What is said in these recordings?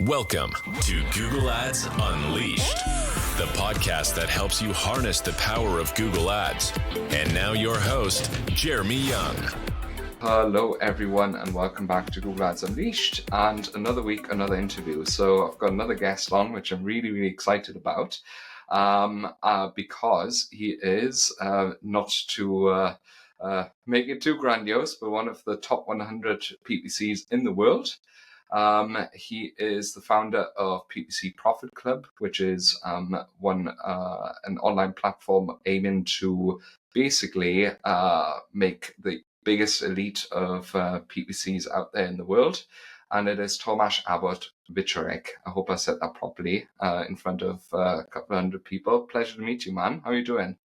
Welcome to Google Ads Unleashed, the podcast that helps you harness the power of Google Ads. And now your host, Jeremy Young. Hello everyone and welcome back to Google Ads Unleashed, and another week, another interview. So I've got another guest on, which I'm really excited about because he is, not to make it too grandiose, but one of the top 100 PPCs in the world. He is the founder of PPC Profit Club, which is an online platform aiming to basically make the biggest elite of PPCs out there in the world. And it is Tomasz Abbott-Wieczorek. I hope I said that properly in front of a couple of hundred people. Pleasure to meet you, man. How are you doing?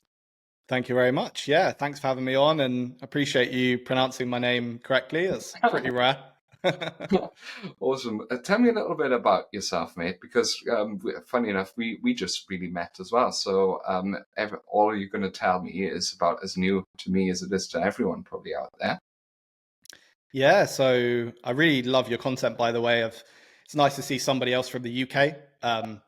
Thank you very much. Yeah, thanks for having me on, and appreciate you pronouncing my name correctly. That's pretty rare. Awesome. Tell me a little bit about yourself, mate, because funny enough, we just really met as well. So all you're going to tell me is about as new to me as it is to everyone probably out there. Yeah, so I really love your content, by the way. It's nice to see somebody else from the UK.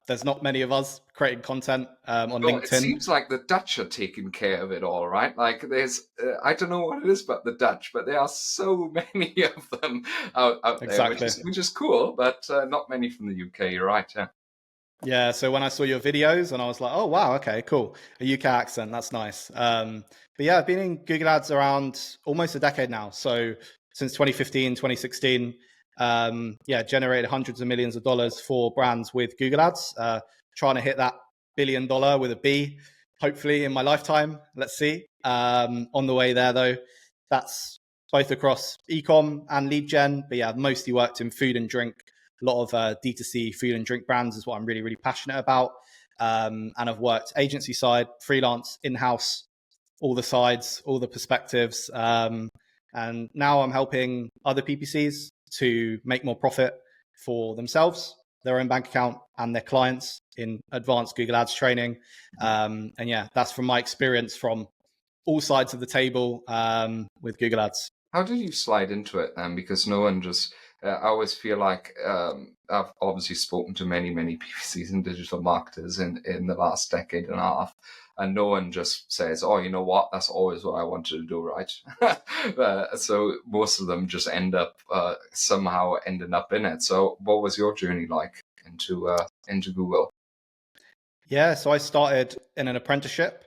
There's not many of us creating content on LinkedIn. It seems like the Dutch are taking care of it all, right? Like there's, I don't know what it is about the Dutch, but there are so many of them out there, which is cool, but not many from the UK. You're right, yeah. Yeah, so when I saw your videos and I was like, oh, wow, okay, cool. A UK accent, that's nice. But yeah, I've been in Google Ads around almost a decade now. So since 2015, 2016, generated hundreds of millions of dollars for brands with Google Ads, trying to hit that $1 billion with a B, hopefully in my lifetime. Let's see. On the way there, though, that's both across e-com and lead gen. But yeah, I've mostly worked in food and drink. A lot of D2C food and drink brands is what I'm really passionate about. And I've worked agency side, freelance, in-house, all the sides, all the perspectives. And now I'm helping other PPCs to make more profit for themselves, their own bank account, and their clients in advanced Google Ads training. And yeah, that's from my experience from all sides of the table with Google Ads. How did you slide into it then? Because no one just, I always feel like I've obviously spoken to many PPCs and digital marketers in the last decade and a half. And no one just says, oh, you know what, that's always what I wanted to do, right? So most of them just end up somehow ending up in it. So what was your journey like into Google? Yeah, so I started in an apprenticeship,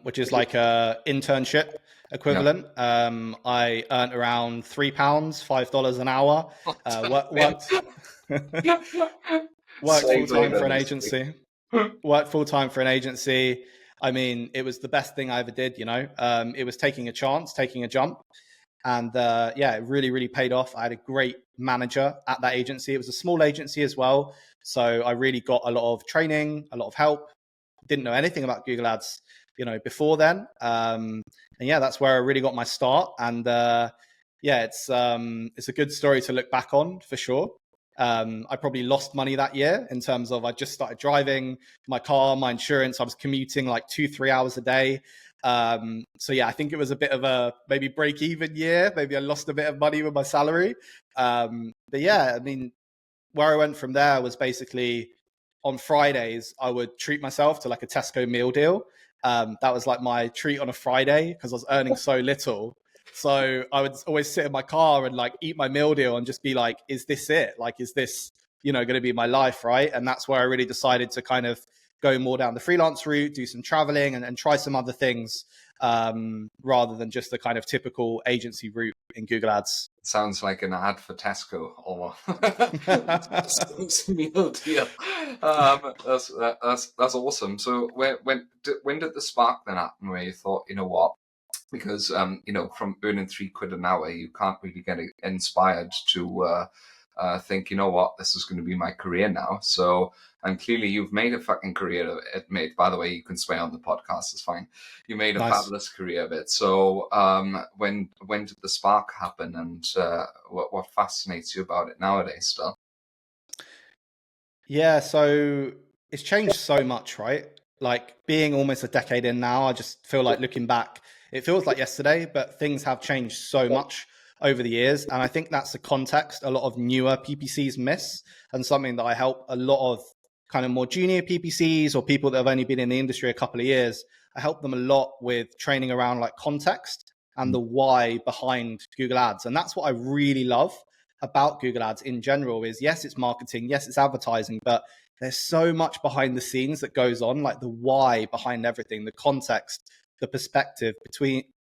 which is like a internship equivalent. Yeah. I earned around £3, $5 an hour. Worked full-time for an agency. Worked full-time for an agency. I mean, it was the best thing I ever did, you know. It was taking a chance, taking a jump. And yeah, it really paid off. I had a great manager at that agency. It was a small agency as well. So I really got a lot of training, a lot of help. Didn't know anything about Google Ads, you know, before then. And yeah, that's where I really got my start. And yeah, it's a good story to look back on for sure. I probably lost money that year in terms of I just started driving my car, my insurance. I was commuting like 2-3 hours a day. So yeah, I think it was a bit of a maybe break even year. Maybe I lost a bit of money with my salary. But yeah, I mean, where I went from there was basically on Fridays, I would treat myself to like a Tesco meal deal. That was like my treat on a Friday because I was earning so little. So I would always sit in my car and like eat my meal deal and just be like, is this it? Like, is this, you know, going to be my life? Right. And that's where I really decided to kind of go more down the freelance route, do some traveling and try some other things rather than just the kind of typical agency route in Google Ads. Sounds like an ad for Tesco or meal deal. That's awesome. So when did the spark then happen where you thought, you know what? Because you know, from earning £3 an hour, you can't really get inspired to think, you know what, this is going to be my career now. So, and clearly you've made a fucking career of it, mate. By the way, you can swear on the podcast, it's fine. You made a fabulous career of it. So when did the spark happen, and what fascinates you about it nowadays still? Yeah, so it's changed so much, right? Like being almost a decade in now, I just feel like looking back, it feels like yesterday, but things have changed so much over the years. And I think that's the context a lot of newer PPCs miss, and something that I help a lot of kind of more junior PPCs or people that have only been in the industry a couple of years. I help them a lot with training around like context and the why behind Google Ads. And that's what I really love about Google Ads in general is, yes, it's marketing, yes, it's advertising, but there's so much behind the scenes that goes on, like the why behind everything, the context, the perspective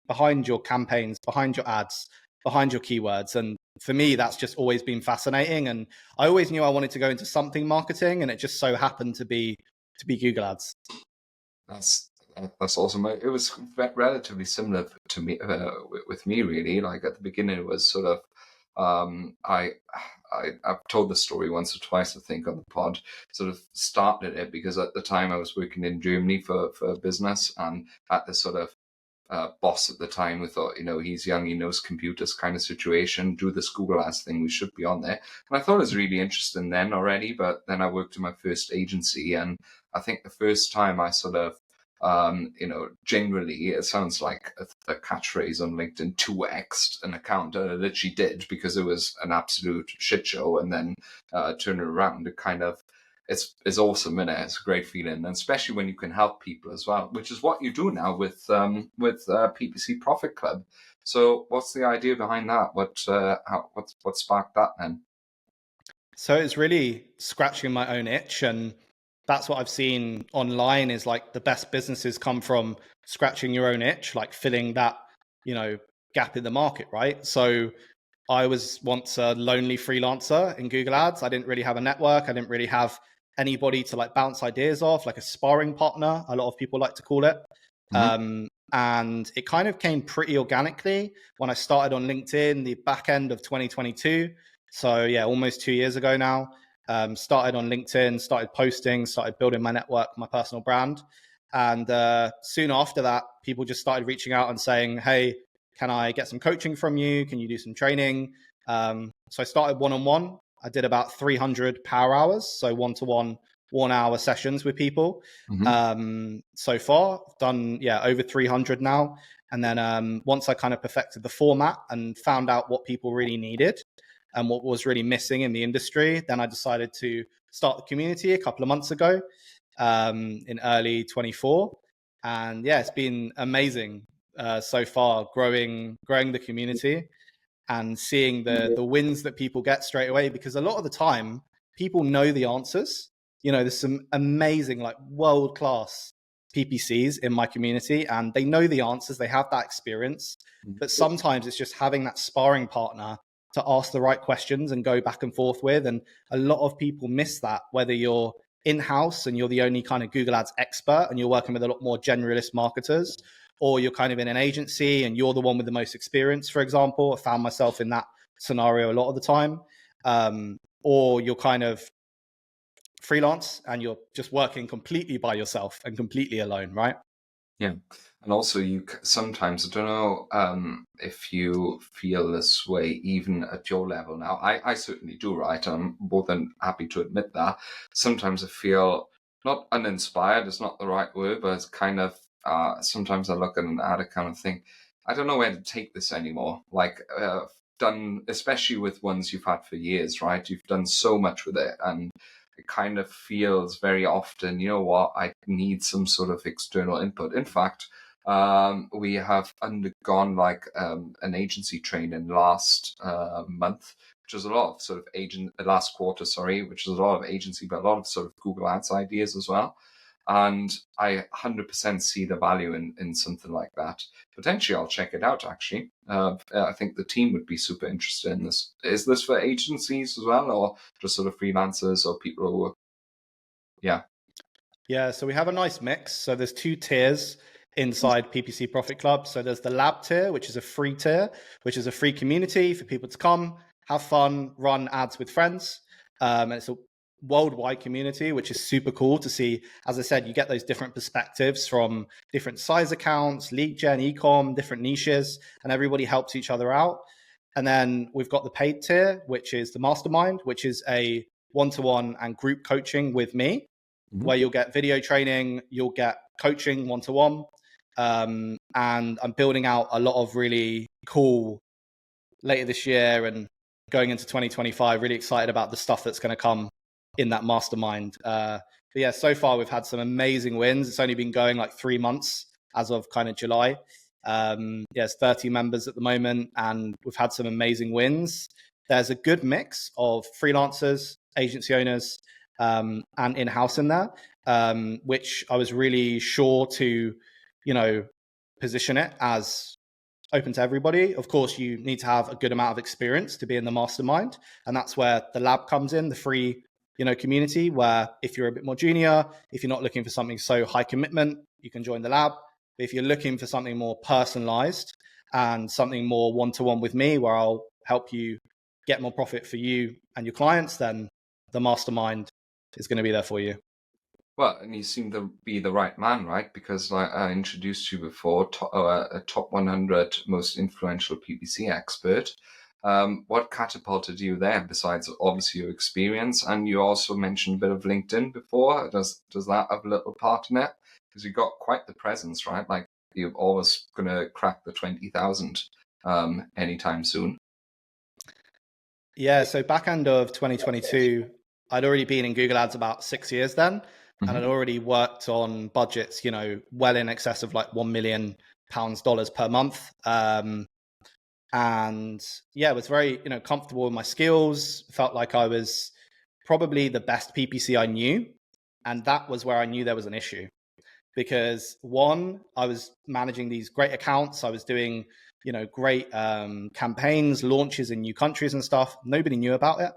behind your campaigns, behind your ads, behind your keywords. And for me, that's just always been fascinating. And I always knew I wanted to go into something marketing, and it just so happened to be Google Ads. That's awesome. It was relatively similar to me with me, really. Like at the beginning, it was sort of I've told the story once or twice, I think, on the pod. Sort of started it because at the time I was working in Germany for a business, and at the sort of boss at the time who thought, he's young, he knows computers kind of situation, do this Google Ads thing, we should be on there. And I thought it was really interesting then already, but then I worked in my first agency, and I think the first time I sort of generally, it sounds like a catchphrase on LinkedIn, 2x'd an account. And I literally did, because it was an absolute shit show. And then turn it around, it kind of, it's awesome, isn't it? It's a great feeling, and especially when you can help people as well, which is what you do now with PPC Profit Club. So what's the idea behind that? What sparked that then? So it's really scratching my own itch, and that's what I've seen online is like the best businesses come from scratching your own itch, like filling that, gap in the market, right? So I was once a lonely freelancer in Google Ads. I didn't really have a network. I didn't really have anybody to like bounce ideas off, like a sparring partner, a lot of people like to call it. Mm-hmm. And it kind of came pretty organically when I started on LinkedIn, the back end of 2022. So yeah, almost 2 years ago now. Started on LinkedIn, started posting, started building my network, my personal brand. And soon after that, people just started reaching out and saying, hey, can I get some coaching from you? Can you do some training? So I started one-on-one. I did about 300 power hours. So one-to-one, 1 hour sessions with people. Mm-hmm. So far, I've done, over 300 now. And then once I kind of perfected the format and found out what people really needed and what was really missing in the industry, then I decided to start the community a couple of months ago in early 24. And yeah, it's been amazing so far, growing the community and seeing the wins that people get straight away, because a lot of the time people know the answers. There's some amazing, like world-class PPCs in my community, and they know the answers, they have that experience, but sometimes it's just having that sparring partner to ask the right questions and go back and forth with. And a lot of people miss that, whether you're in-house and you're the only kind of Google Ads expert and you're working with a lot more generalist marketers, or you're kind of in an agency and you're the one with the most experience, for example. I found myself in that scenario a lot of the time. Or you're kind of freelance and you're just working completely by yourself and completely alone, right? Yeah. And also you sometimes, I don't know if you feel this way even at your level now. I certainly do, right? I'm more than happy to admit that. Sometimes I feel not uninspired, it's not the right word, but it's kind of, sometimes I look at an ad account and think, I don't know where to take this anymore. Like done, especially with ones you've had for years, right? You've done so much with it, and it kind of feels very often, you know what, I need some sort of external input. In fact, we have undergone like an agency training last month, which was a lot of sort of last quarter, which was a lot of agency, but a lot of sort of Google Ads ideas as well. And I 100% see the value in something like that. Potentially, I'll check it out, actually. I think the team would be super interested in this. Is this for agencies as well, or just sort of freelancers or people who are... Yeah, so we have a nice mix. So there's 2 tiers inside PPC Profit Club. So there's the lab tier, which is a free tier, which is a free community for people to come, have fun, run ads with friends. And it's a worldwide community, which is super cool to see. As I said, you get those different perspectives from different size accounts, lead gen, e-com, different niches, and everybody helps each other out. And then we've got the paid tier, which is the mastermind, which is a one-to-one and group coaching with me, where you'll get video training, you'll get coaching one-to-one. And I'm building out a lot of really cool later this year and going into 2025, really excited about the stuff that's going to come in that mastermind. But yeah, so far we've had some amazing wins. It's only been going like 3 months as of kind of July. It's 30 members at the moment, and we've had some amazing wins. There's a good mix of freelancers, agency owners, and in-house in there, which I was really sure to, position it as open to everybody. Of course, you need to have a good amount of experience to be in the mastermind. And that's where the lab comes in, the free, community, where if you're a bit more junior, if you're not looking for something so high commitment, you can join the lab. But if you're looking for something more personalized and something more one-to-one with me, where I'll help you get more profit for you and your clients, then the mastermind is going to be there for you. Well, and you seem to be the right man, right? Because like I introduced you before, a top 100 most influential PPC expert. What catapulted you there, besides obviously your experience? And you also mentioned a bit of LinkedIn before. Does that have a little part in it? Because you've got quite the presence, right? Like you're always going to crack the 20,000 anytime soon. Yeah, so back end of 2022, I'd already been in Google Ads about 6 years then. And I'd already worked on budgets, well in excess of like £1 million per month. And yeah, was very, comfortable with my skills. Felt like I was probably the best PPC I knew. And that was where I knew there was an issue. Because one, I was managing these great accounts. I was doing, great campaigns, launches in new countries and stuff. Nobody knew about it.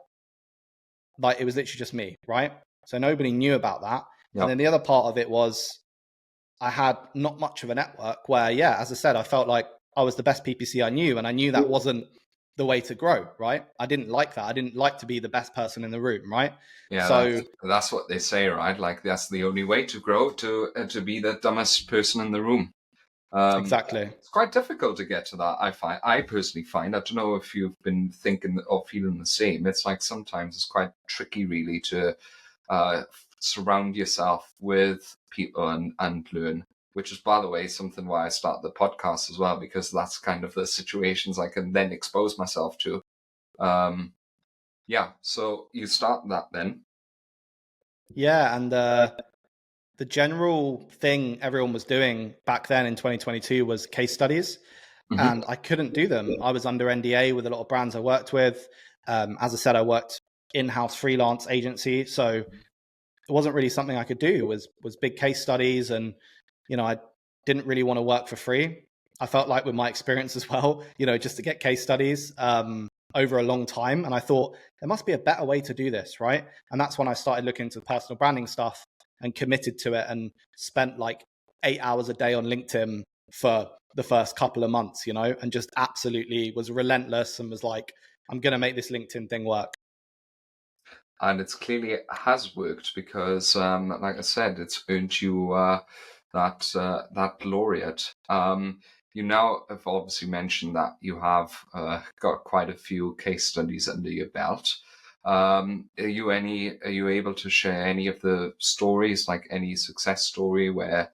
Like it was literally just me, right? So nobody knew about that. Yep. And then the other part of it was I had not much of a network where, yeah, as I said, I felt like I was the best PPC I knew. And I knew that wasn't the way to grow, right? I didn't like that. I didn't like to be the best person in the room, right? Yeah, so that's what they say, right? Like that's the only way to grow, to be the dumbest person in the room. Exactly. It's quite difficult to get to that. I personally find, I don't know if you've been thinking or feeling the same. It's like sometimes it's quite tricky really to surround yourself with people and learn, which is, by the way, something why I started the podcast as well, because that's kind of the situations I can then expose myself to. Yeah, so you start that then. Yeah, and the general thing everyone was doing back then in 2022 was case studies, and I couldn't do them. I was under NDA with a lot of brands I worked with. As I said, I worked in-house freelance agency, so it wasn't really something I could do. It was big case studies, and I didn't really want to work for free. I felt like with my experience as well, just to get case studies over a long time. And I thought there must be a better way to do this, right? And that's when I started looking into personal branding stuff and committed to it, and spent like 8 hours a day on LinkedIn for the first couple of months, and just absolutely was relentless and was like, I'm going to make this LinkedIn thing work. And it's clearly has worked because, like I said, it's earned you that laureate. You now have obviously mentioned that you have got quite a few case studies under your belt. Are you able to share any of the stories, like any success story where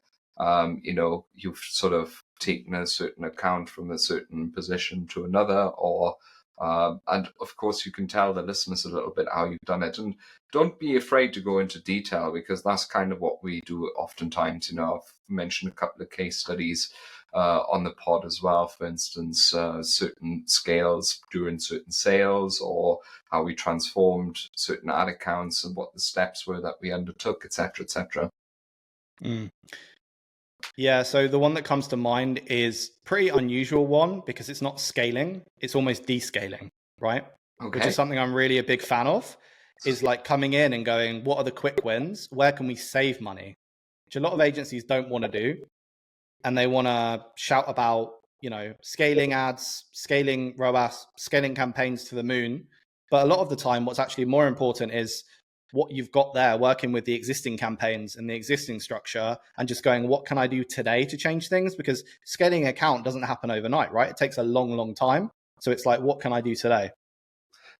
you've sort of taken a certain account from a certain position to another, or and of course you can tell the listeners a little bit how you've done it, and don't be afraid to go into detail, because that's kind of what we do oftentimes. I've mentioned a couple of case studies on the pod as well, for instance, certain scales during certain sales, or how we transformed certain ad accounts and what the steps were that we undertook, etc., etc. Yeah, so the one that comes to mind is pretty unusual one, because it's not scaling, it's almost descaling, right? Okay. Which is something I'm really a big fan of, is like coming in and going, what are the quick wins? Where can we save money? Which a lot of agencies don't want to do. And they want to shout about, scaling ads, scaling ROAS, scaling campaigns to the moon. But a lot of the time, what's actually more important is what you've got there, working with the existing campaigns and the existing structure, and just going, what can I do today to change things? Because scaling an account doesn't happen overnight, right? It takes a long, long time. So it's like, what can I do today?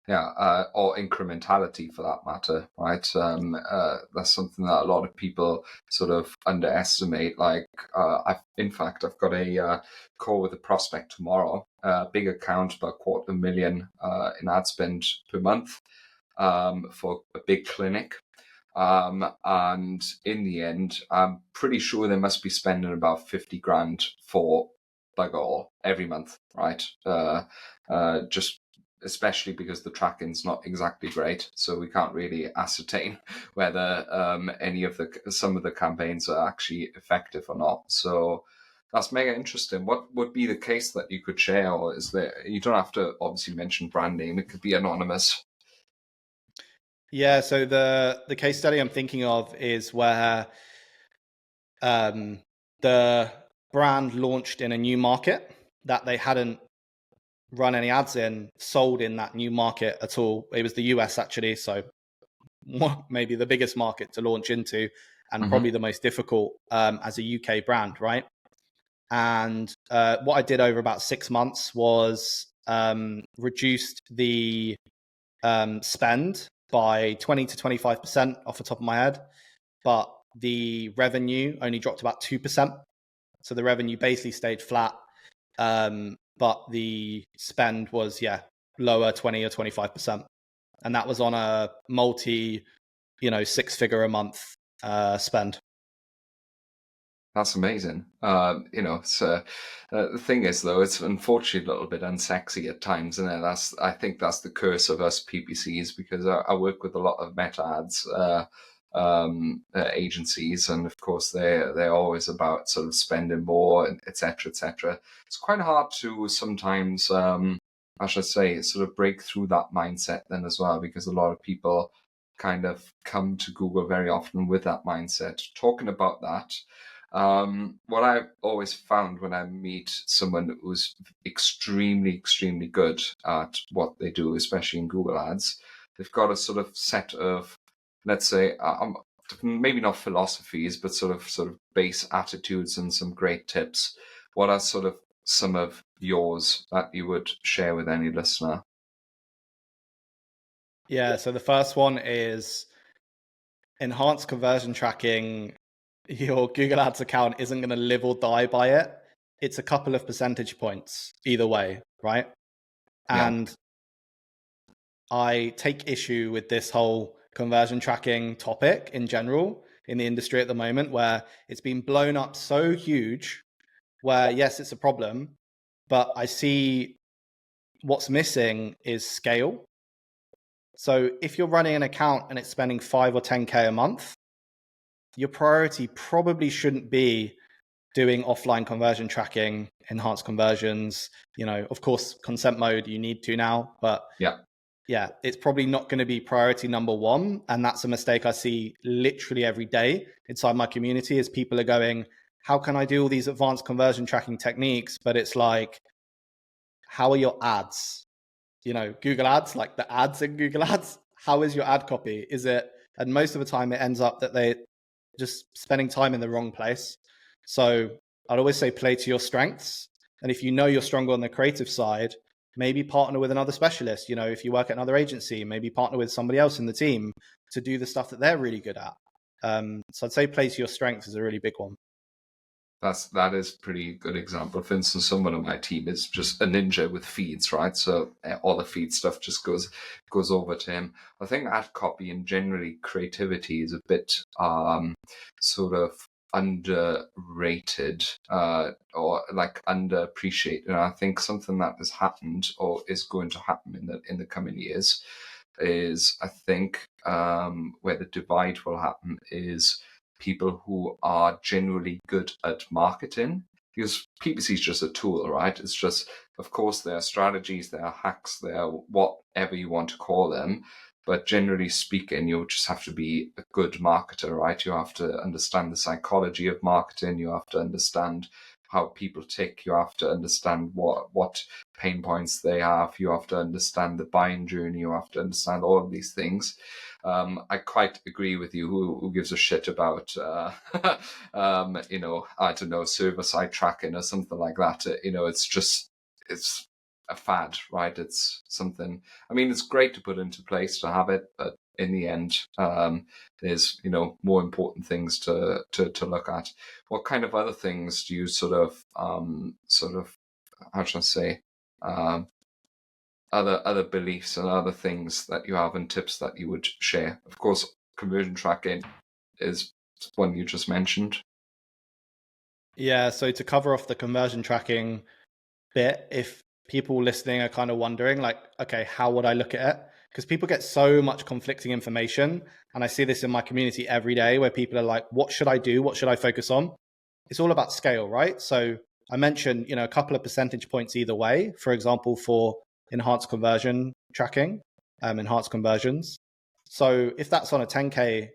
or incrementality for that matter, right? That's something that a lot of people sort of underestimate. Like, I've got a call with a prospect tomorrow, big account, about $250,000 in ad spend per month for a big clinic. And in the end, I'm pretty sure they must be spending about 50 grand for bugger all every month, right? Just especially because the tracking's not exactly great, so we can't really ascertain whether some of the campaigns are actually effective or not. So that's mega interesting. What would be the case that you could share, or is there? You don't have to obviously mention brand name; it could be anonymous. Yeah, so the case study I'm thinking of is where the brand launched in a new market that they hadn't run any ads in, sold in that new market at all. It was the US actually, so maybe the biggest market to launch into and probably the most difficult as a UK brand, right? And what I did over about 6 months was reduced the spend by 20 to 25% off the top of my head, but the revenue only dropped about 2%. So the revenue basically stayed flat, but the spend was lower, 20 or 25%, and that was on a multi, 6-figure a month spend. That's amazing. So the thing is, though, it's unfortunately a little bit unsexy at times, and I think that's the curse of us PPCs, because I work with a lot of meta ads agencies, and of course they're always about sort of spending more, and etc. etc. It's quite hard to sometimes, I should say, sort of break through that mindset then as well, because a lot of people kind of come to Google very often with that mindset. Talking about that. What I've always found when I meet someone who's extremely, extremely good at what they do, especially in Google Ads, they've got a sort of set of, let's say, maybe not philosophies, but sort of base attitudes and some great tips. What are sort of some of yours that you would share with any listener? Yeah, so the first one is enhanced conversion tracking. Your Google Ads account isn't going to live or die by it. It's a couple of percentage points either way, right? And I take issue with this whole conversion tracking topic in general in the industry at the moment, where it's been blown up so huge, where yes, it's a problem, but I see what's missing is scale. So if you're running an account and it's spending 5 or 10K a month, your priority probably shouldn't be doing offline conversion tracking, enhanced conversions. Of course, consent mode, you need to now, but it's probably not going to be priority number one. And that's a mistake I see literally every day inside my community, is people are going, how can I do all these advanced conversion tracking techniques? But it's like, how are your ads? Google Ads, like the ads in Google Ads, how is your ad copy? And most of the time it ends up that they just spending time in the wrong place. So I'd always say play to your strengths. And if you know you're stronger on the creative side, maybe partner with another specialist. If you work at another agency, maybe partner with somebody else in the team to do the stuff that they're really good at. So I'd say play to your strengths is a really big one. That is a pretty good example. For instance, someone on my team is just a ninja with feeds, right? So all the feed stuff just goes over to him. I think ad copy and generally creativity is a bit sort of underrated or like underappreciated. And I think something that has happened or is going to happen in the coming years is, I think, where the divide will happen is people who are generally good at marketing, because PPC is just a tool, right? It's just, of course, there are strategies, there are hacks, there are whatever you want to call them. But generally speaking, you just have to be a good marketer, right? You have to understand the psychology of marketing. You have to understand how people tick. You have to understand what pain points they have. You have to understand the buying journey. You have to understand all of these things. I quite agree with you. Who gives a shit about, I don't know, server-side tracking or something like that? It's a fad, right? It's something, I mean, it's great to put into place to have it, but in the end, there's, more important things to look at. What kind of other things do you how should I say, other beliefs and other things that you have and tips that you would share? Of course, conversion tracking is one you just mentioned. Yeah, so to cover off the conversion tracking bit, if people listening are kind of wondering, like, okay, how would I look at it? Because people get so much conflicting information. And I see this in my community every day where people are like, what should I do? What should I focus on? It's all about scale, right? So I mentioned, a couple of percentage points either way, for example, for enhanced conversion tracking, enhanced conversions. So if that's on a 10K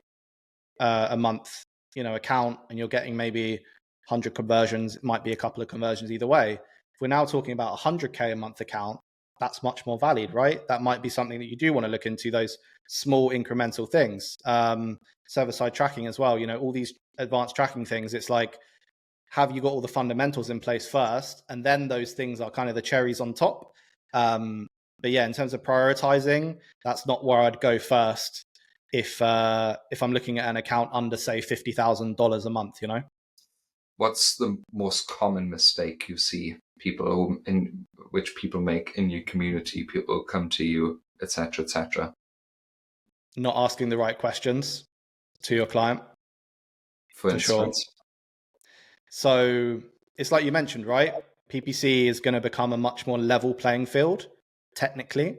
a month, account, and you're getting maybe 100 conversions, it might be a couple of conversions either way. If we're now talking about 100K a month account, that's much more valid, right? That might be something that you do want to look into, those small incremental things. Server-side tracking as well, all these advanced tracking things. It's like, have you got all the fundamentals in place first? And then those things are kind of the cherries on top. But yeah, in terms of prioritizing, that's not where I'd go first if I'm looking at an account under, say, $50,000 a month, What's the most common mistake you see people make in your community? People come to you, etc., etc. Not asking the right questions to your client. For instance. Sure. So it's like you mentioned, right? PPC is going to become a much more level playing field, technically.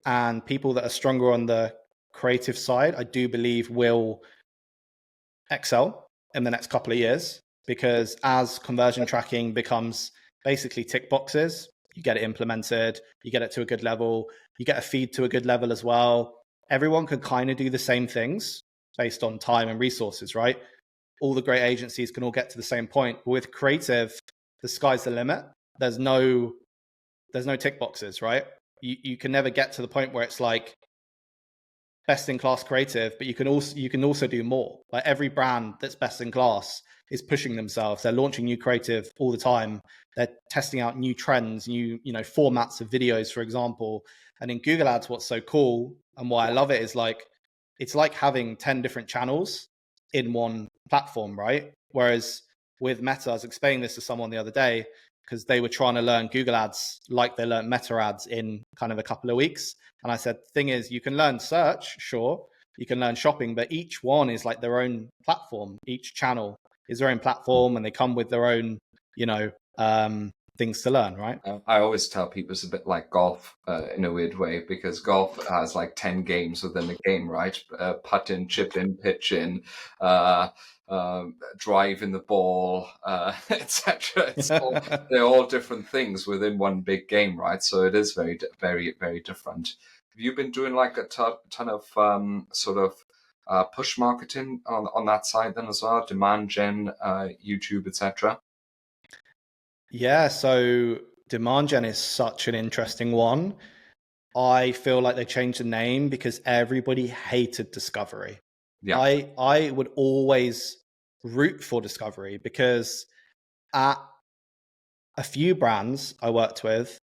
And people that are stronger on the creative side, I do believe, will excel in the next couple of years, because as conversion tracking becomes basically tick boxes, you get it implemented, you get it to a good level, you get a feed to a good level as well. Everyone can kind of do the same things based on time and resources, right? All the great agencies can all get to the same point. But with creative, the sky's the limit. There's no tick boxes, right? You can never get to the point where it's like best in class creative, but you can also do more. Like every brand that's best in class is pushing themselves. They're launching new creative all the time. They're testing out new trends, new formats of videos, for example. And in Google Ads, what's so cool and why I love it is like it's like having 10 different channels in one platform, right? Whereas with Meta, I was explaining this to someone the other day because they were trying to learn Google Ads like they learned Meta Ads in kind of a couple of weeks. And I said, the thing is, you can learn search, sure, you can learn shopping, but each one is like their own platform. Each channel is their own platform, and they come with their own, things to learn, right? I always tell people it's a bit like golf in a weird way, because golf has like 10 games within the game, right? Putting, chipping, pitching, driving the ball, etc. They're all different things within one big game, right? So it is very, very, very different. Have you been doing like a ton of push marketing on that side then as well? Demand gen, YouTube, etc. Yeah, so demand gen is such an interesting one. I feel like they changed the name because everybody hated discovery. Yeah. I would always root for discovery because at a few brands I worked with,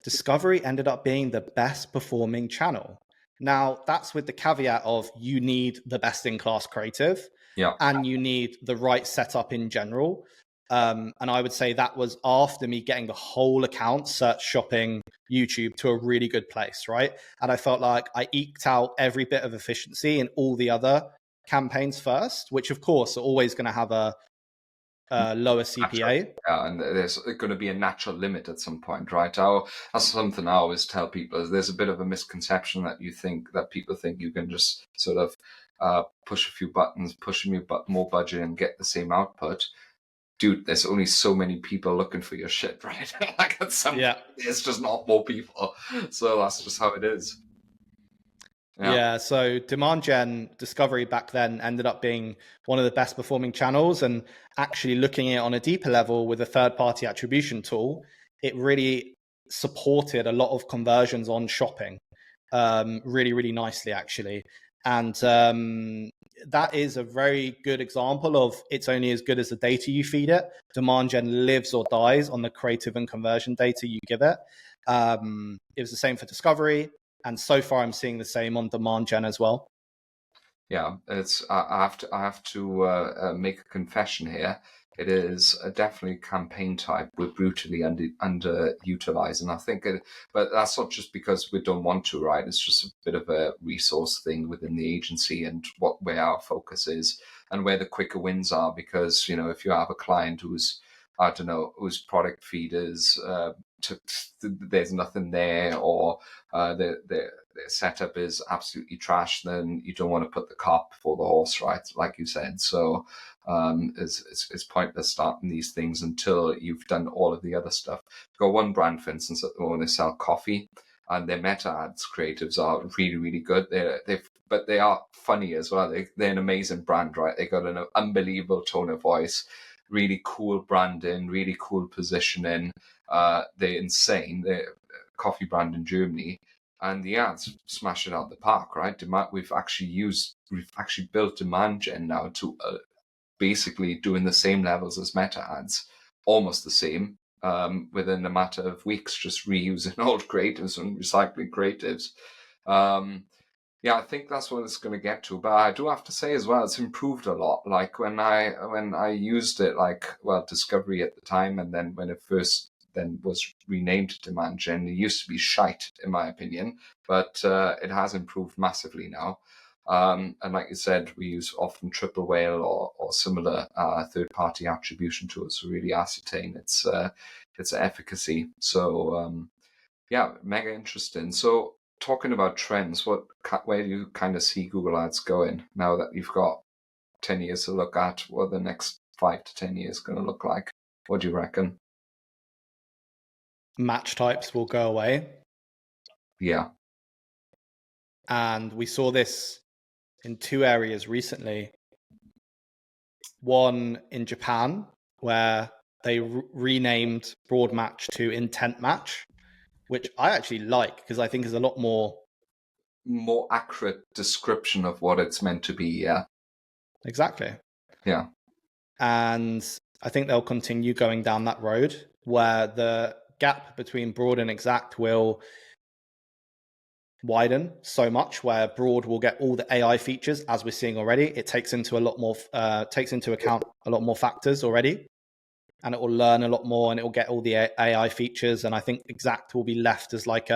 discovery ended up being the best performing channel. Now, that's with the caveat of you need the best in class creative, and you need the right setup in general. And I would say that was after me getting the whole account, search, shopping, YouTube, to a really good place, right? And I felt like I eked out every bit of efficiency in all the other campaigns first, which of course are always going to have a lower CPA. Yeah, and there's going to be a natural limit at some point, right? That's something I always tell people. Is there's a bit of a misconception that people think you can just sort of push a few buttons, more budget, and get the same output. Dude, there's only so many people looking for your shit, right? Like at some point, it's just not more people. So that's just how it is. Yeah, so demand gen discovery back then ended up being one of the best performing channels, and actually looking at it on a deeper level with a third-party attribution tool, it really supported a lot of conversions on shopping really, really nicely, actually. And that is a very good example of it's only as good as the data you feed it. Demand gen lives or dies on the creative and conversion data you give it. It was the same for discovery. And so far, I'm seeing the same on demand gen as well. Yeah, I have to make a confession here. It is definitely campaign type we're brutally underutilized, and I think but that's not just because we don't want to, right? It's just a bit of a resource thing within the agency and where our focus is and where the quicker wins are. Because if you have a client who's, I don't know, whose product feed is there's nothing there, or their setup is absolutely trash, then you don't want to put the cart before the horse, right? Like you said. So it's pointless starting these things until you've done all of the other stuff. I've got one brand, for instance, that want to sell coffee, and their meta ads creatives are really, really good. But they are funny as well. They're an amazing brand, right? They got an unbelievable tone of voice, really cool branding, really cool positioning. They're insane. They're a coffee brand in Germany, and the ads smash it out the park, right? We've actually built demand gen now to basically doing the same levels as meta ads, almost the same, within a matter of weeks, just reusing old creatives and recycling creatives. Yeah, I think that's what it's going to get to. But I do have to say as well, it's improved a lot. Like when I used it, Discovery at the time, and then when it first then was renamed Demand Gen, it used to be shite, in my opinion. But it has improved massively now. And like you said, we use often Triple Whale or similar third-party attribution tools to really ascertain its efficacy. So yeah, mega interesting. So talking about trends, where do you kind of see Google Ads going now that you've got 10 years to look at? What the next 5 to 10 years going to look like? What do you reckon? Match types will go away. Yeah. And we saw this in two areas recently. One in Japan, where they renamed broad match to intent match, which I actually like because I think is a lot more accurate description of what it's meant to be. Yeah. Exactly. Yeah. And I think they'll continue going down that road where the gap between broad and exact will widen so much, where broad will get all the AI features as we're seeing already. It takes into account a lot more factors already, and it will learn a lot more, and it will get all the AI features. And I think exact will be left as like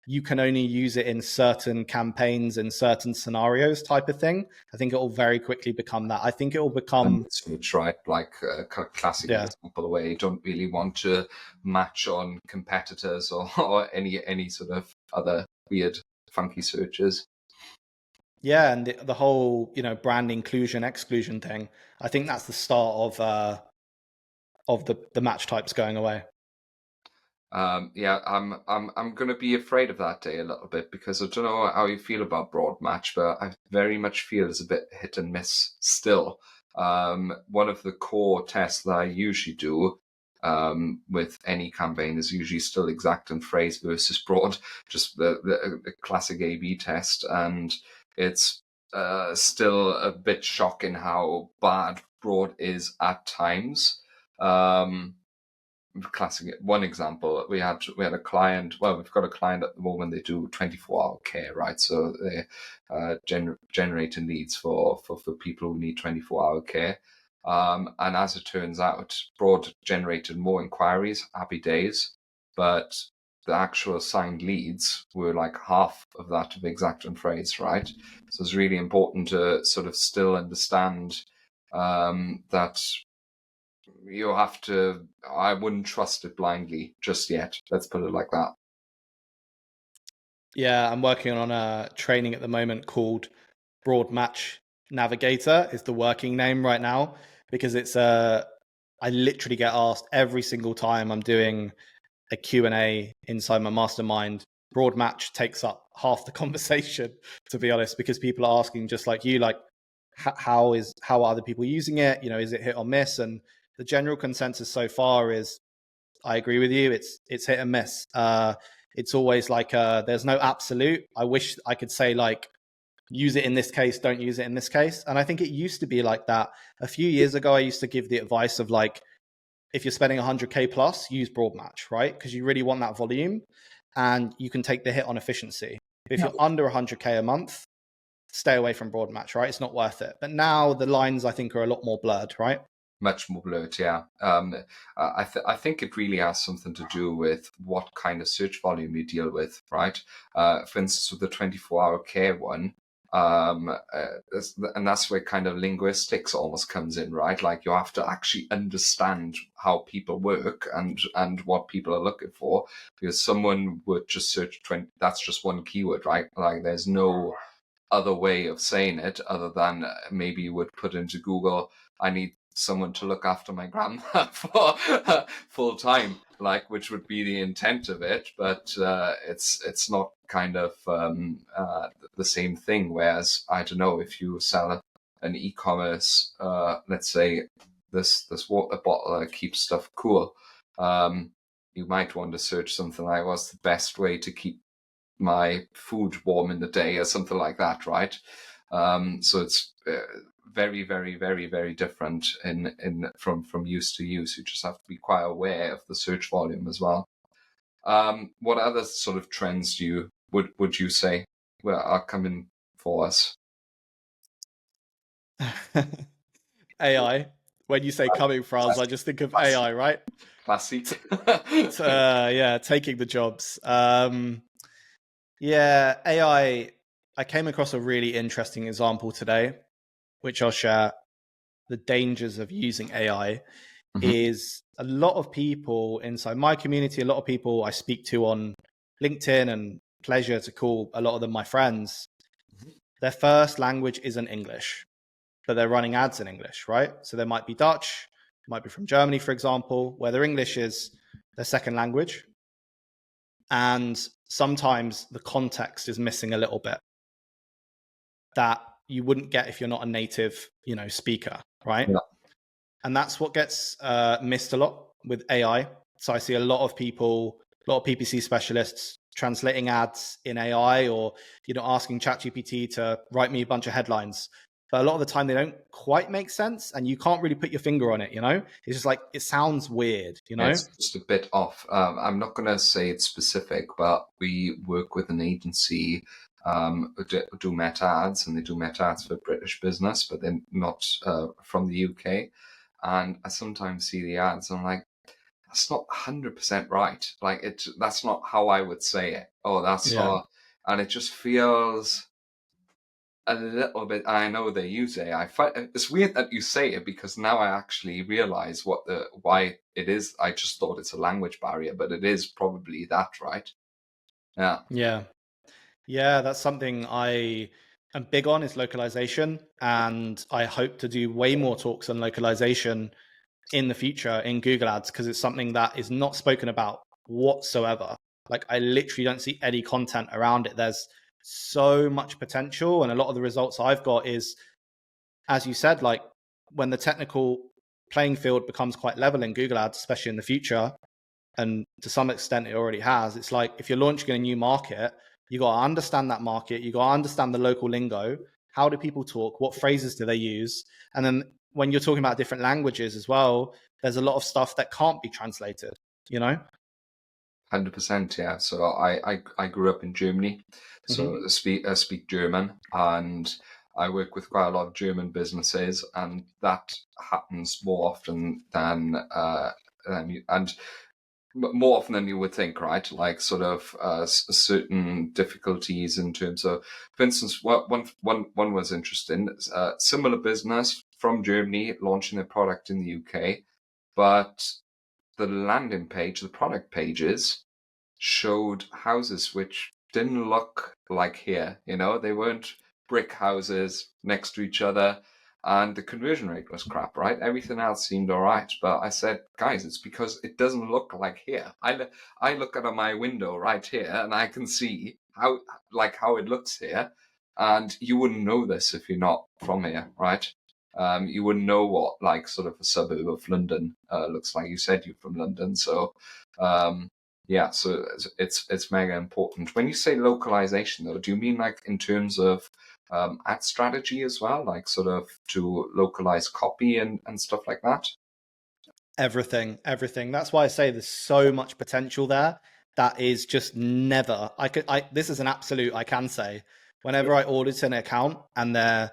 you can only use it in certain campaigns in certain scenarios type of thing. I think it will very quickly become that. I think it will become right, like a classic example where you don't really want to match on competitors or any sort of other weird funky searches. Yeah, and the whole brand inclusion exclusion thing. I think that's the start of the match types going away. Yeah, I'm going to be afraid of that day a little bit, because I don't know how you feel about broad match, but I very much feel it's a bit hit and miss still. One of the core tests that I usually do with any campaign is usually still exact and phrase versus broad, just the classic A/B test, and it's still a bit shocking how bad broad is at times. Classic one example, we had a client. Well, we've got a client at the moment. They do 24-hour care, right? So they generating leads for people who need 24-hour care. And as it turns out, broad generated more inquiries, happy days, but the actual signed leads were like half of that of exact and phrase, right? So it's really important to sort of still understand that you have to. I wouldn't trust it blindly just yet. Let's put it like that. Yeah, I'm working on a training at the moment called Broad Match Navigator is the working name right now, because it's I literally get asked every single time I'm doing a Q&A inside my mastermind. Broad match takes up half the conversation, to be honest, because people are asking just like you, like how are other people using it? Is it hit or miss? And the general consensus so far is, I agree with you. It's hit and miss. It's always like there's no absolute. I wish I could say like use it in this case, don't use it in this case. And I think it used to be like that. A few years ago, I used to give the advice of like, if you're spending 100K plus, use broad match, right? Because you really want that volume and you can take the hit on efficiency. But if you're under 100K a month, stay away from broad match, right? It's not worth it. But now the lines, I think, are a lot more blurred, right? Much more blurred, yeah. I think it really has something to do with what kind of search volume you deal with, right? For instance, with the 24-hour care one, and that's where kind of linguistics almost comes in, right? Like you have to actually understand how people work and what people are looking for, because someone would just search 20. That's just one keyword, right? Like there's no other way of saying it other than maybe you would put into Google, I need someone to look after my grandma for full time, like, which would be the intent of it, but it's not kind of the same thing. Whereas, I don't know, if you sell an e-commerce, let's say this water bottle that keeps stuff cool, you might want to search something like, what's the best way to keep my food warm in the day, or something like that, right? So it's very, very, very, very different from use to use. You just have to be quite aware of the search volume as well. What other sort of trends would you say are coming for us? AI. When you say coming for us, I just think of AI, right? Classy. Yeah, taking the jobs. Yeah, AI. I came across a really interesting example today, which I'll share. The dangers of using AI is a lot of people inside my community, a lot of people I speak to on LinkedIn, and pleasure to call a lot of them my friends. Their first language isn't English, but they're running ads in English, right? So they might be Dutch, might be from Germany, for example, where their English is their second language. And sometimes the context is missing a little bit that you wouldn't get if you're not a native, speaker, right? Yeah. And that's what gets missed a lot with AI. So I see a lot of people, a lot of PPC specialists translating ads in AI, or asking ChatGPT to write me a bunch of headlines. But a lot of the time they don't quite make sense, and you can't really put your finger on it. It's just like, it sounds weird. It's just a bit off. I'm not going to say it's specific, but we work with an agency who do meta ads, and they do meta ads for British business, but they're not from the UK. And I sometimes see the ads, and I'm like, that's not 100% right. Like, that's not how I would say it. Oh, that's how, and it just feels a little bit. I know they use AI. It's weird that you say it, because now I actually realize why it is. I just thought it's a language barrier, but it is probably that, right? Yeah. That's something I am big on, is localization, and I hope to do way more talks on localization in the future in Google Ads, because it's something that is not spoken about whatsoever. Like, I literally don't see any content around it. There's so much potential, and a lot of the results I've got is, as you said, like, when the technical playing field becomes quite level in Google Ads, especially in the future, and to some extent it already has, it's like, if you're launching in a new market, you got to understand that market, you got to understand the local lingo. How do people talk? What phrases do they use? And then when you're talking about different languages as well, there's a lot of stuff that can't be translated, 100%, yeah. So I grew up in Germany, so I speak German, and I work with quite a lot of German businesses, and that happens more often than more often than you would think, right? Like, sort of certain difficulties in terms of, for instance, one was interesting. Similar business from Germany launching a product in the UK, but the landing page, the product pages, showed houses which didn't look like here. They weren't brick houses next to each other, and the conversion rate was crap, right? Everything else seemed all right, but I said, guys, it's because it doesn't look like here. I look out of my window right here, and I can see how it looks here, and you wouldn't know this if you're not from here, right? You wouldn't know what, like, sort of a suburb of London looks like. You said you're from London, so so it's mega important. When you say localization, though, do you mean like in terms of ad strategy as well, like sort of to localize copy and stuff like that? Everything. That's why I say there's so much potential there that is just never. This is an absolute. I can say whenever I audit an account and they're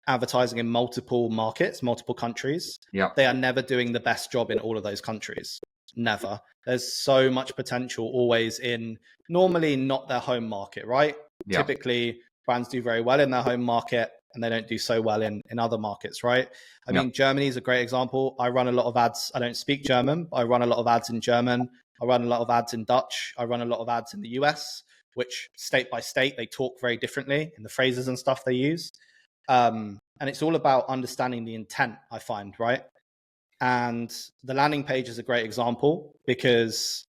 advertising in multiple markets, multiple countries, they are never doing the best job in all of those countries. Never. There's so much potential always in normally not their home market, right? Typically, brands do very well in their home market and they don't do so well in other markets, right? I mean, Germany is a great example. I run a lot of ads. I don't speak German, but I run a lot of ads in German. I run a lot of ads in Dutch. I run a lot of ads in the US, which state by state, they talk very differently in the phrases and stuff they use. And it's all about understanding the intent, I find, right? And the landing page is a great example because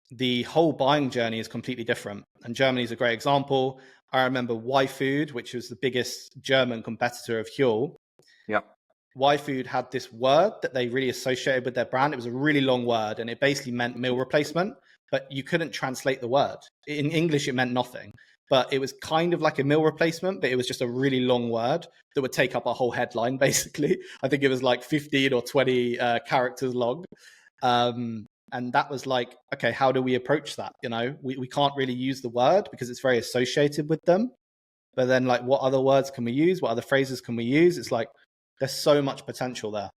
the whole buying journey is completely different. And Germany is a great example. I remember Y-Food, which was the biggest German competitor of Huel. Y-Food had this word that they really associated with their brand. It was a really long word and it basically meant meal replacement, but you couldn't translate the word. In English, it meant nothing, but it was kind of like a meal replacement, but it was just a really long word that would take up a whole headline, basically. I think it was like 15 or 20 characters long. And that was like, okay, how do we approach that? You know, we can't really use the word because it's very associated with them. But then like, what other words can we use? What other phrases can we use? It's like, there's so much potential there.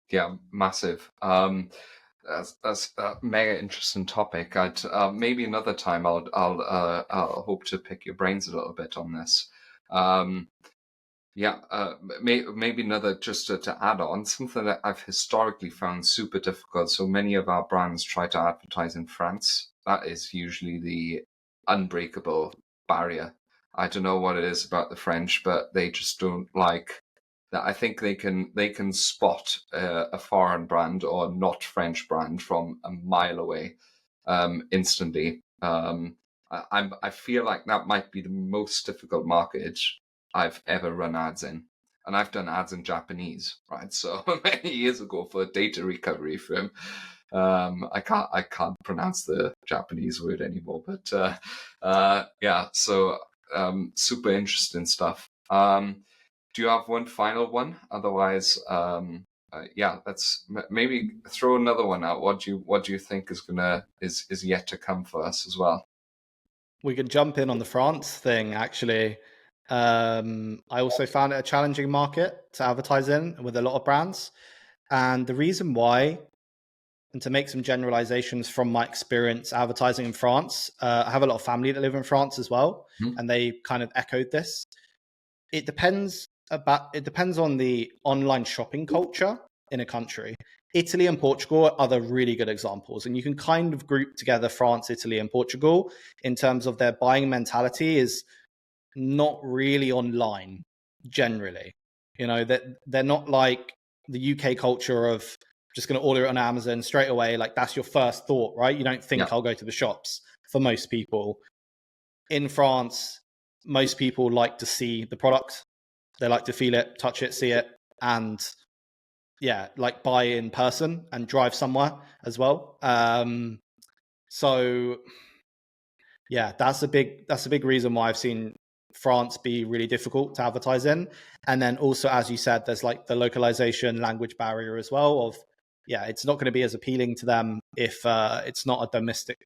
Yeah, massive. That's a mega interesting topic. I'd maybe another time I'll hope to pick your brains a little bit on this. Maybe another just to add on something that I've historically found super difficult. So many of our brands try to advertise in France. That is usually the unbreakable barrier. I don't know what it is about the French, but they just don't like. I think they can spot a foreign brand or not French brand from a mile away instantly. I feel like that might be the most difficult market I've ever run ads in, and I've done ads in Japanese, right? So many years ago for a data recovery firm. I can't pronounce the Japanese word anymore, but so super interesting stuff. Do you have one final one? Otherwise, let's maybe throw another one out. What do you think is yet to come for us as well? We can jump in on the France thing. Actually, I also found it a challenging market to advertise in with a lot of brands, and the reason why, and to make some generalizations from my experience advertising in France, I have a lot of family that live in France as well, and they kind of echoed this. It depends on the online shopping culture in a country. Italy and Portugal are other really good examples. And you can kind of group together France, Italy, and Portugal in terms of their buying mentality is not really online generally. You know, that they're not like the UK culture of just going to order it on Amazon straight away. Like that's your first thought, right? You don't think I'll go to the shops for most people. In France, most people like to see the product. They like to feel it, touch it, see it, and like buy in person and drive somewhere as well. So that's a big reason why I've seen France be really difficult to advertise in. And then also, as you said, there's like the localization language barrier as well of, it's not going to be as appealing to them if it's not a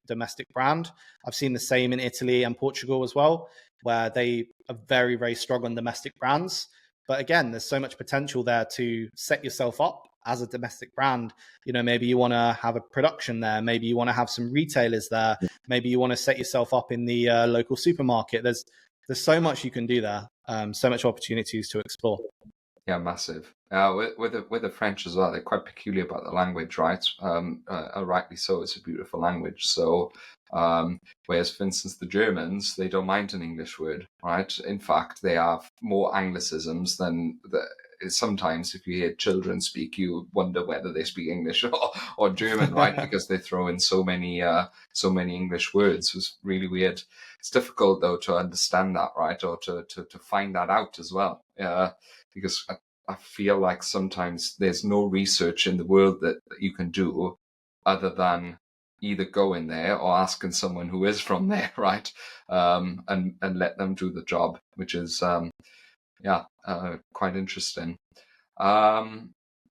domestic brand. I've seen the same in Italy and Portugal as well, where they are very, very strong on domestic brands. But again, there's so much potential there to set yourself up as a domestic brand. You know, maybe you want to have a production there. Maybe you want to have some retailers there. Maybe you want to set yourself up in the local supermarket. There's so much you can do there. So much opportunities to explore. Yeah, massive. With the French as well, they're quite peculiar about the language, right? Rightly so. It's a beautiful language. So, whereas, for instance, the Germans, they don't mind an English word, right? In fact, they have more Anglicisms than sometimes if you hear children speak, you wonder whether they speak English or German, right? Because they throw in so many English words. It was really weird. It's difficult though to understand that, right? Or to find that out as well. Because I feel like sometimes there's no research in the world that you can do other than either go in there or asking someone who is from there, right? And let them do the job, which is quite interesting.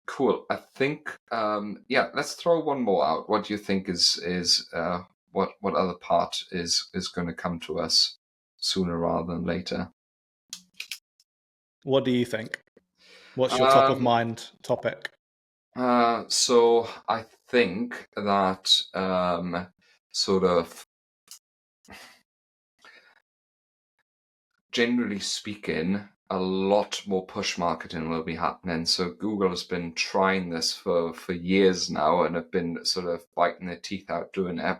Cool. I think, let's throw one more out. What do you think is what other part is going to come to us sooner rather than later? What do you think? What's your top of mind topic? So I think that sort of generally speaking, a lot more push marketing will be happening. So Google has been trying this for years now and have been sort of biting their teeth out doing it.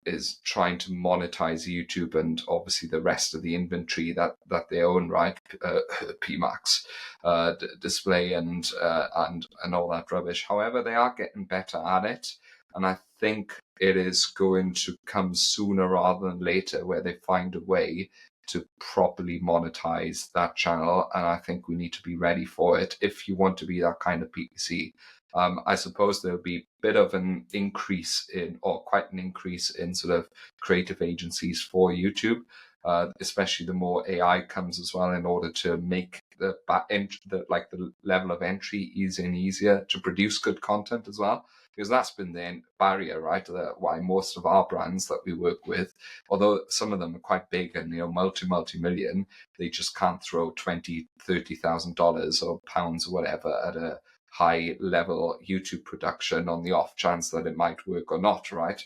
Is trying to monetize YouTube and obviously the rest of the inventory that they own, right? PMax, display and all that rubbish. However, they are getting better at it, and I think it is going to come sooner rather than later, where they find a way to properly monetize that channel, and I think we need to be ready for it if you want to be that kind of PPC. I suppose there'll be a bit of an increase in, or quite an increase in, sort of creative agencies for YouTube, especially the more AI comes as well, in order to make the level of entry easier and easier to produce good content as well. Because that's been the barrier, right? Why most of our brands that we work with, although some of them are quite big and multi-million, they just can't throw $20,000-$30,000 or pounds or whatever at a high level YouTube production on the off chance that it might work or not, right?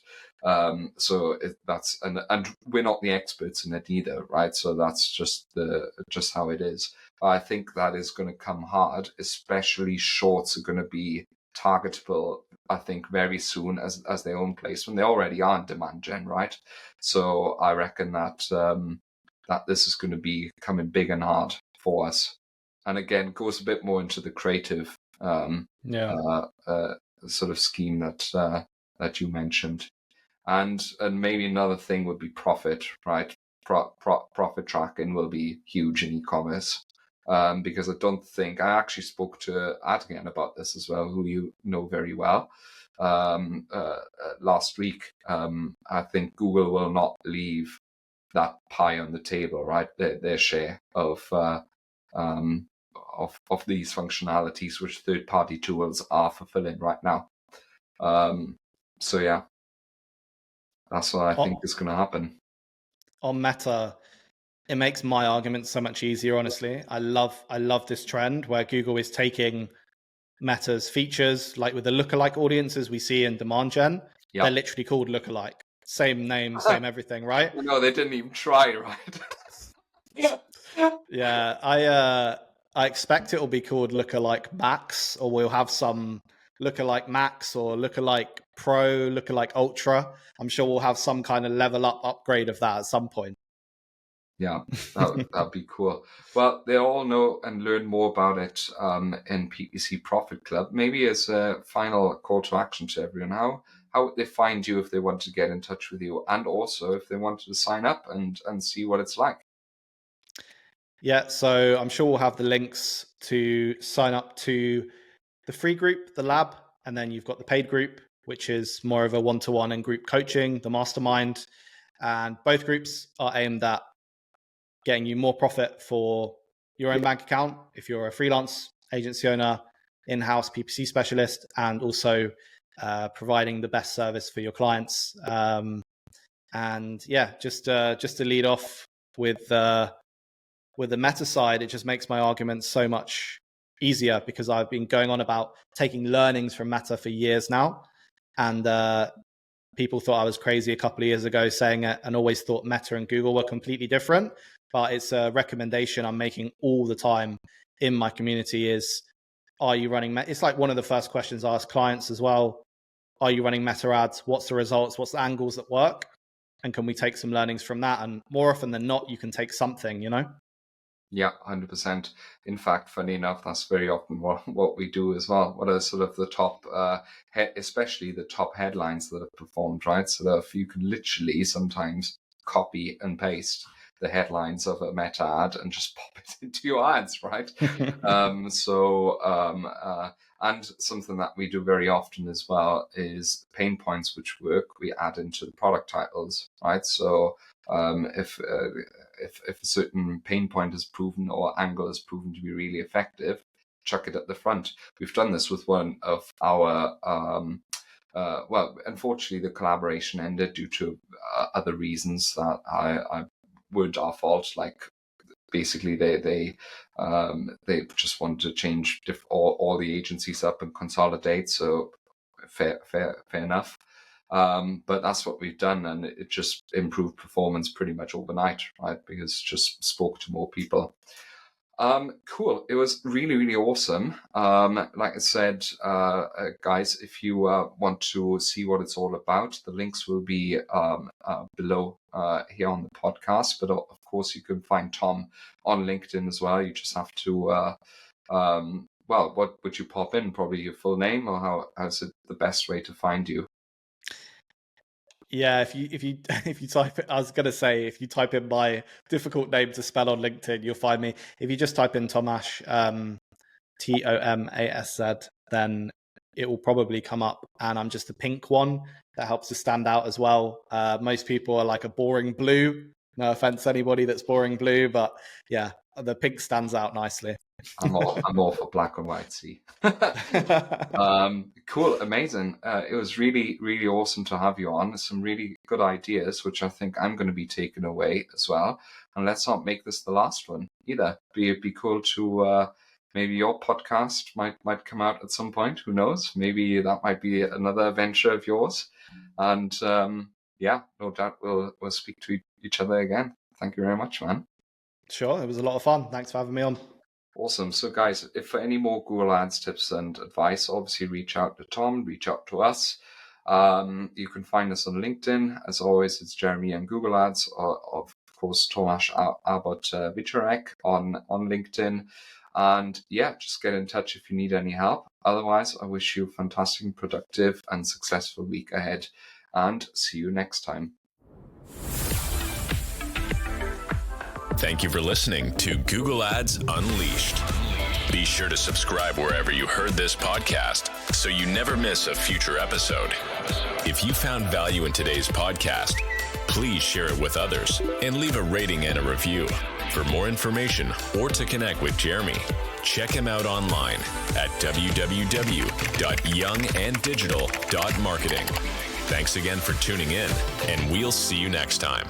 So that's and we're not the experts in it either, right? So that's just how it is. I think that is going to come hard, especially shorts are going to be targetable, I think, very soon as their own placement. They already are in demand gen, right? So I reckon that that this is going to be coming big and hard for us. And again, goes a bit more into the creative sort of scheme that you mentioned. And maybe another thing would be profit, right? Profit tracking will be huge in e-commerce. Because I don't think, I actually spoke to Adrian about this as well, who you know very well, last week. I think Google will not leave that pie on the table, right? Their share of these functionalities, which third-party tools are fulfilling right now. So yeah, that's what I think is going to happen. On Meta, it makes my argument so much easier, honestly. I love this trend where Google is taking Meta's features, like with the lookalike audiences we see in demand gen. They're literally called lookalike. Same name, same everything, right? No, they didn't even try, right? Yeah, I expect it will be called lookalike Max, or we'll have some lookalike Max or lookalike Pro, lookalike Ultra. I'm sure we'll have some kind of level up upgrade of that at some point. Yeah, that'd be cool. Well, they all know and learn more about it in PPC Profit Club. Maybe as a final call to action to everyone, how would they find you if they want to get in touch with you, and also if they wanted to sign up and see what it's like? Yeah, so I'm sure we'll have the links to sign up to the free group, the lab, and then you've got the paid group, which is more of a one-to-one and group coaching, the mastermind. And both groups are aimed at getting you more profit for your own bank account if you're a freelance agency owner, in-house PPC specialist, and also providing the best service for your clients. And yeah, just to lead off with the Meta side, it just makes my argument so much easier because I've been going on about taking learnings from Meta for years now. And people thought I was crazy a couple of years ago saying it, and always thought Meta and Google were completely different. But it's a recommendation I'm making all the time in my community is, are you running Meta? It's like one of the first questions I ask clients as well. Are you running Meta ads? What's the results? What's the angles that work? And can we take some learnings from that? And more often than not, you can take something, Yeah, 100%. In fact, funny enough, that's very often what we do as well. What are sort of the top, especially the top headlines that have performed, right? So that if you can literally sometimes copy and paste the headlines of a Meta ad and just pop it into your ads, right? And something that we do very often as well is pain points which work, we add into the product titles, right? So if a certain pain point is proven or angle is proven to be really effective, chuck it at the front. We've done this with one of our, well, unfortunately, the collaboration ended due to other reasons that I weren't our fault. Like, basically, they just wanted to change all the agencies up and consolidate. So fair enough. But that's what we've done, and it just improved performance pretty much overnight, right? Because it just spoke to more people. Cool. It was really, really awesome. Like I said, guys, if you want to see what it's all about, the links will be below here on the podcast. But of course, you can find Tom on LinkedIn as well. You just have to, well, what would you pop in? Probably your full name, or how's it the best way to find you? Yeah, if you type it, I was gonna say, if you type in my difficult name to spell on LinkedIn, you'll find me. If you just type in Tomasz, Tomasz, then it will probably come up, and I'm just the pink one. That helps to stand out as well. Most people are like a boring blue. No offense to anybody that's boring blue, but yeah, the pink stands out nicely. I'm all for black and white. See, cool, amazing. It was really, really awesome to have you on. Some really good ideas, which I think I'm going to be taking away as well. And let's not make this the last one either. It'd be cool to maybe your podcast might come out at some point. Who knows? Maybe that might be another venture of yours. And yeah, no doubt we'll speak to each other again. Thank you very much, man. Sure, it was a lot of fun. Thanks for having me on. Awesome. So guys, if for any more Google Ads tips and advice, obviously reach out to Tom, reach out to us. You can find us on LinkedIn. As always, it's Jeremy and Google Ads, or of course, Tomasz Abbott-Wieczorek on LinkedIn. And yeah, just get in touch if you need any help. Otherwise, I wish you a fantastic, productive, and successful week ahead. And see you next time. Thank you for listening to Google Ads Unleashed. Be sure to subscribe wherever you heard this podcast so you never miss a future episode. If you found value in today's podcast, please share it with others and leave a rating and a review. For more information or to connect with Jeremy, check him out online at www.younganddigital.marketing. Thanks again for tuning in, and we'll see you next time.